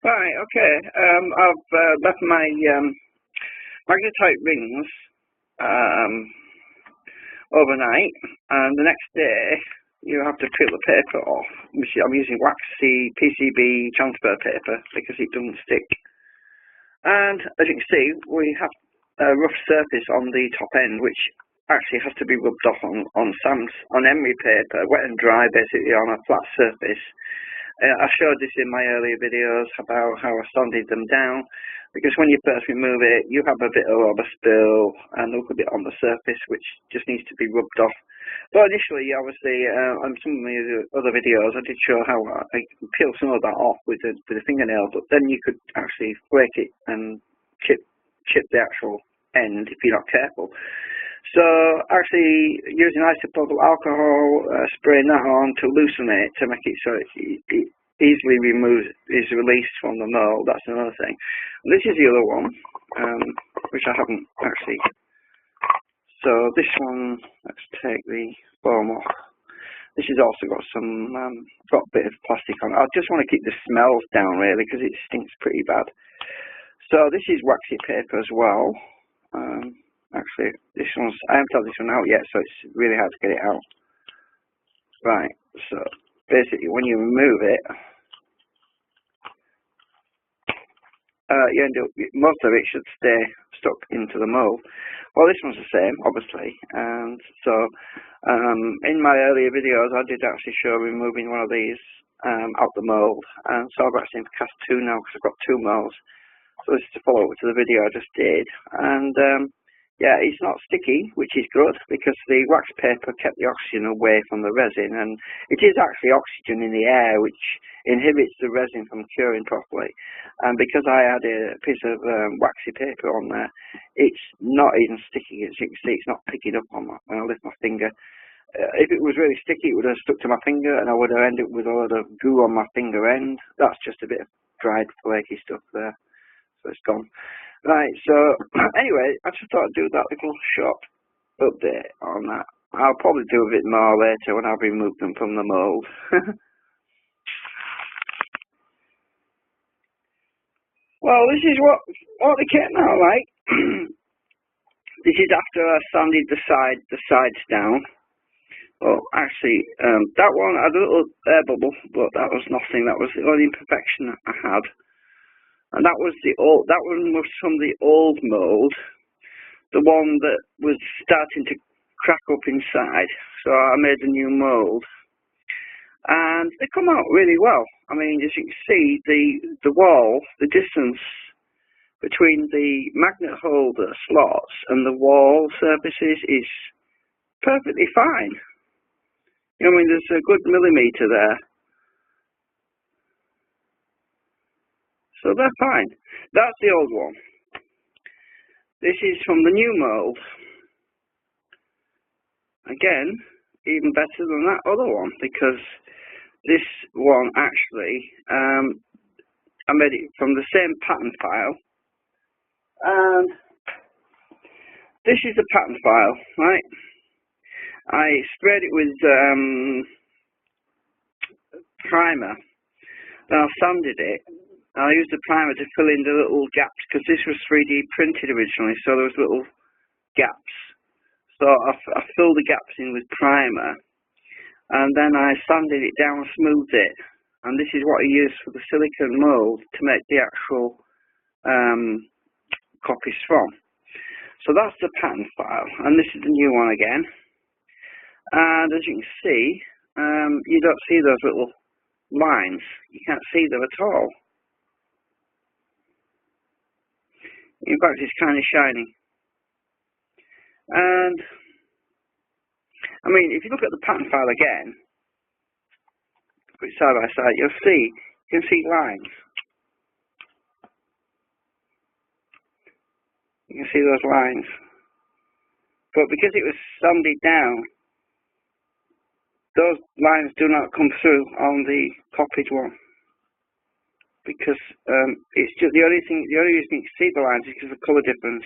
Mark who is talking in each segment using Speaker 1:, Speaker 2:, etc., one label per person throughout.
Speaker 1: Right, okay. I've left my magnetite rings um, overnight, and the next day you have to peel the paper off. I'm using waxy PCB transfer paper because it doesn't stick. And as you can see, we have a rough surface on the top end, which actually has to be rubbed off on emery paper, wet and dry, basically on a flat surface. I showed this in my earlier videos about how I sanded them down, because when you first remove it, you have a bit of rubber spill and a little bit on the surface, which just needs to be rubbed off. But initially, obviously, on some of my other videos, I did show how I peel some of that off with a fingernail, but then you could actually flake it and chip the actual end if you're not careful. So actually using isopropyl alcohol, spraying that on to loosen it, to make it so it easily is released from the mold, that's another thing. And this is the other one, which I haven't actually. So this one, let's take the foam off. This has also got some, got a bit of plastic on it. I just want to keep the smells down really, because it stinks pretty bad. So this is waxy paper as well. Actually, this one's, I haven't got this one out yet, so it's really hard to get it out. Right, so basically when you remove it, you end up, most of it should stay stuck into the mold. Well, this one's the same, obviously, and so in my earlier videos I did actually show removing one of these out the mold, and so I've actually cast two now because I've got two molds. So this is to follow up to the video I just did, and yeah, it's not sticky, which is good, because the wax paper kept the oxygen away from the resin, and it is actually oxygen in the air, which inhibits the resin from curing properly. And because I had a piece of waxy paper on there, it's not even sticky. As you can see, it's not picking up on that when I lift my finger. If it was really sticky, it would have stuck to my finger, and I would have ended up with a lot of goo on my finger end. That's just a bit of dried, flaky stuff there. So it's gone. Right, so anyway, I just thought I'd do that little short update on that. I'll probably do a bit more later when I've removed them from the mould. Well, this is what they came out like. This is after I sanded the sides down. Well, actually, that one had a little air bubble, but that was nothing. That was the only imperfection I had. And that was that one was from the old mould, the one that was starting to crack up inside. So I made a new mould, and they come out really well. I mean, as you can see, the wall, the distance between the magnet holder slots and the wall surfaces is perfectly fine. I mean, there's a good millimetre there. So they're fine. That's the old one. This is from the new mould. Again, even better than that other one, because this one actually, I made it from the same pattern file. And this is the pattern file, right? I sprayed it with primer. Then I sanded it. I used the primer to fill in the little gaps, because this was 3D printed originally, so there was little gaps. So I filled the gaps in with primer, and then I sanded it down and smoothed it. And this is what I used for the silicone mould to make the actual copies from. So that's the pattern file, and this is the new one again. And as you can see, you don't see those little lines. You can't see them at all. In fact, it's kind of shiny. And, I mean, if you look at the pattern file again, put it side by side, you can see lines. You can see those lines. But because it was sanded down, those lines do not come through on the copied one. Because it's just the only reason you can see the lines is because of the colour difference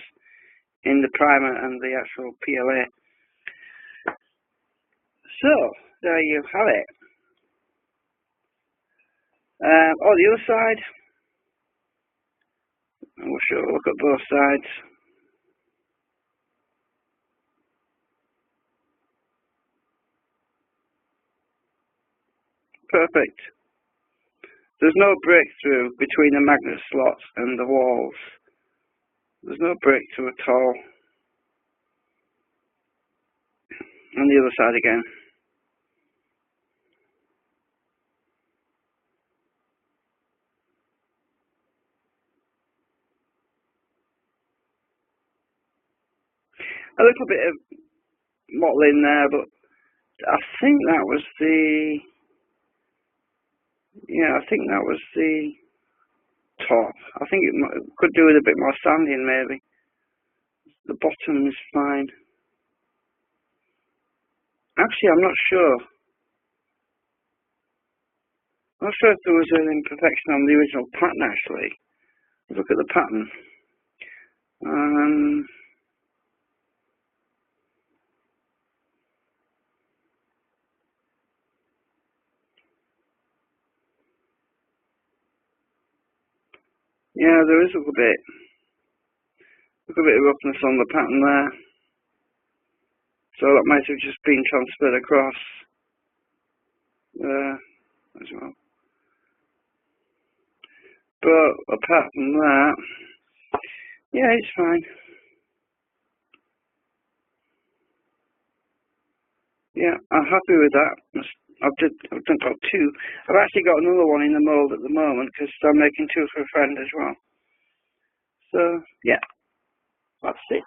Speaker 1: in the primer and the actual PLA. So there you have it. Oh, the other side. And we'll show a look at both sides. Perfect. There's no breakthrough between the magnet slots and the walls. There's no breakthrough at all. On the other side again. A little bit of mottling there, but I think that was the, yeah, I think that was the top. I think it could do with a bit more sanding maybe. The bottom is fine. Actually, I'm not sure. I'm not sure if there was an imperfection on the original pattern actually. Look at the pattern. Yeah, there is a little bit of roughness on the pattern there. So that might have just been transferred across there as well. But apart from that, yeah, it's fine. Yeah, I'm happy with that. I've done got two. I've actually got another one in the mould at the moment because I'm making two for a friend as well. So yeah, that's it.